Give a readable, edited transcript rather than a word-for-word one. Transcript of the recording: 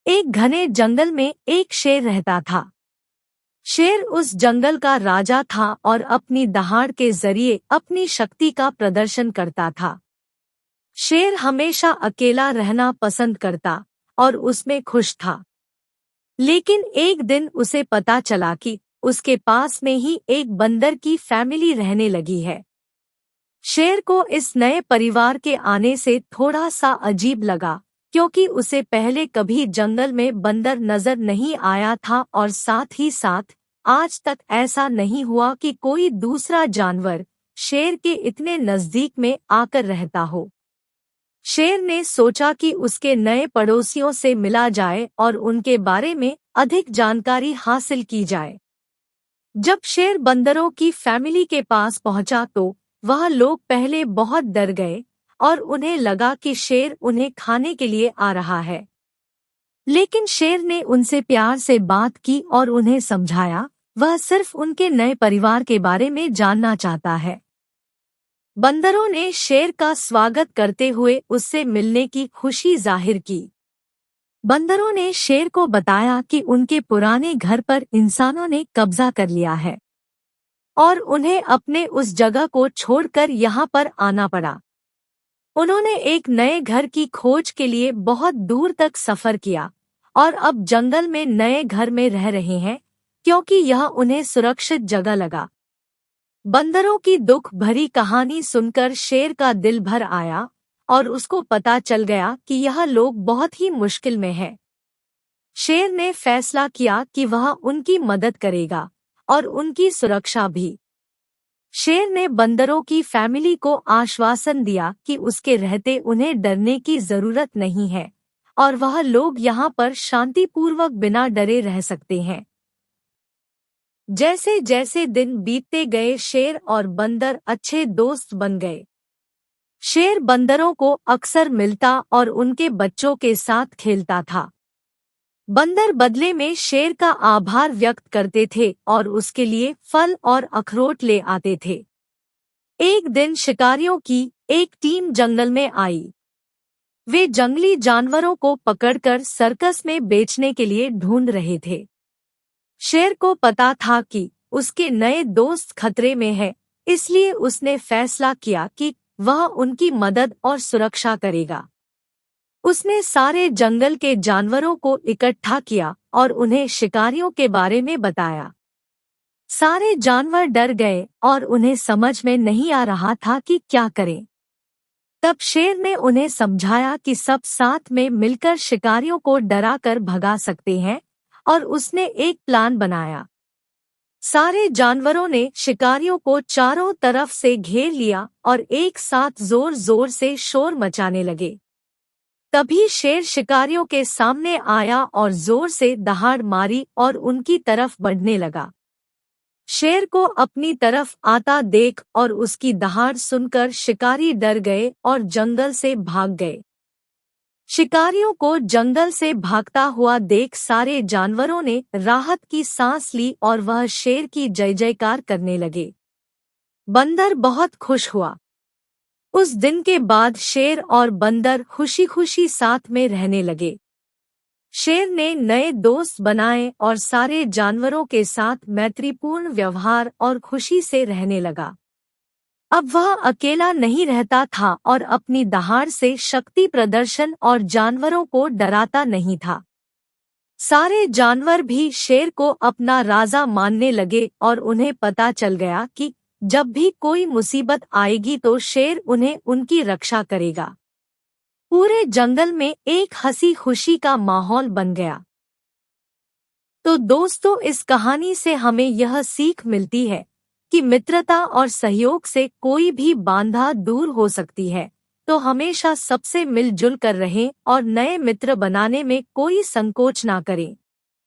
एक घने जंगल में एक शेर रहता था। शेर उस जंगल का राजा था और अपनी दहाड़ के जरिए अपनी शक्ति का प्रदर्शन करता था। शेर हमेशा अकेला रहना पसंद करता और उसमें खुश था। लेकिन एक दिन उसे पता चला कि उसके पास में ही एक बंदर की फैमिली रहने लगी है। शेर को इस नए परिवार के आने से थोड़ा सा अजीब लगा, क्योंकि उसे पहले कभी जंगल में बंदर नजर नहीं आया था और साथ ही साथ आज तक ऐसा नहीं हुआ कि कोई दूसरा जानवर शेर के इतने नजदीक में आकर रहता हो। शेर ने सोचा कि उसके नए पड़ोसियों से मिला जाए और उनके बारे में अधिक जानकारी हासिल की जाए। जब शेर बंदरों की फैमिली के पास पहुंचा तो वह लोग पहले बहुत डर गए और उन्हें लगा कि शेर उन्हें खाने के लिए आ रहा है। लेकिन शेर ने उनसे प्यार से बात की और उन्हें समझाया वह सिर्फ उनके नए परिवार के बारे में जानना चाहता है। बंदरों ने शेर का स्वागत करते हुए उससे मिलने की खुशी जाहिर की। बंदरों ने शेर को बताया कि उनके पुराने घर पर इंसानों ने कब्जा कर लिया है और उन्हें अपने उस जगह को छोड़कर यहाँ पर आना पड़ा। उन्होंने एक नए घर की खोज के लिए बहुत दूर तक सफर किया और अब जंगल में नए घर में रह रहे हैं, क्योंकि यह उन्हें सुरक्षित जगह लगा। बंदरों की दुख भरी कहानी सुनकर शेर का दिल भर आया और उसको पता चल गया कि यह लोग बहुत ही मुश्किल में हैं। शेर ने फैसला किया कि वह उनकी मदद करेगा और उनकी सुरक्षा भी। शेर ने बंदरों की फैमिली को आश्वासन दिया कि उसके रहते उन्हें डरने की जरूरत नहीं है और वह लोग यहाँ पर शांतिपूर्वक बिना डरे रह सकते हैं। जैसे जैसे दिन बीतते गए शेर और बंदर अच्छे दोस्त बन गए। शेर बंदरों को अक्सर मिलता और उनके बच्चों के साथ खेलता था। बंदर बदले में शेर का आभार व्यक्त करते थे और उसके लिए फल और अखरोट ले आते थे। एक दिन शिकारियों की एक टीम जंगल में आई। वे जंगली जानवरों को पकड़कर सर्कस में बेचने के लिए ढूंढ रहे थे। शेर को पता था कि उसके नए दोस्त खतरे में है, इसलिए उसने फैसला किया कि वह उनकी मदद और सुरक्षा करेगा। उसने सारे जंगल के जानवरों को इकट्ठा किया और उन्हें शिकारियों के बारे में बताया। सारे जानवर डर गए और उन्हें समझ में नहीं आ रहा था कि क्या करें। तब शेर ने उन्हें समझाया कि सब साथ में मिलकर शिकारियों को डराकर भगा सकते हैं और उसने एक प्लान बनाया। सारे जानवरों ने शिकारियों को चारों तरफ से घेर लिया और एक साथ जोर जोर से शोर मचाने लगे। तभी शेर शिकारियों के सामने आया और जोर से दहाड़ मारी और उनकी तरफ बढ़ने लगा। शेर को अपनी तरफ आता देख और उसकी दहाड़ सुनकर शिकारी डर गए और जंगल से भाग गए। शिकारियों को जंगल से भागता हुआ देख सारे जानवरों ने राहत की सांस ली और वह शेर की जय जयकार करने लगे। बंदर बहुत खुश हुआ। उस दिन के बाद शेर और बंदर खुशी खुशी साथ में रहने लगे। शेर ने नए दोस्त बनाए और सारे जानवरों के साथ मैत्रीपूर्ण व्यवहार और खुशी से रहने लगा। अब वह अकेला नहीं रहता था और अपनी दहाड़ से शक्ति प्रदर्शन और जानवरों को डराता नहीं था। सारे जानवर भी शेर को अपना राजा मानने लगे और उन्हें पता चल गया कि जब भी कोई मुसीबत आएगी तो शेर उन्हें उनकी रक्षा करेगा। पूरे जंगल में एक हंसी खुशी का माहौल बन गया। तो दोस्तों, इस कहानी से हमें यह सीख मिलती है कि मित्रता और सहयोग से कोई भी बाधा दूर हो सकती है, तो हमेशा सबसे मिलजुल कर रहें और नए मित्र बनाने में कोई संकोच ना करें।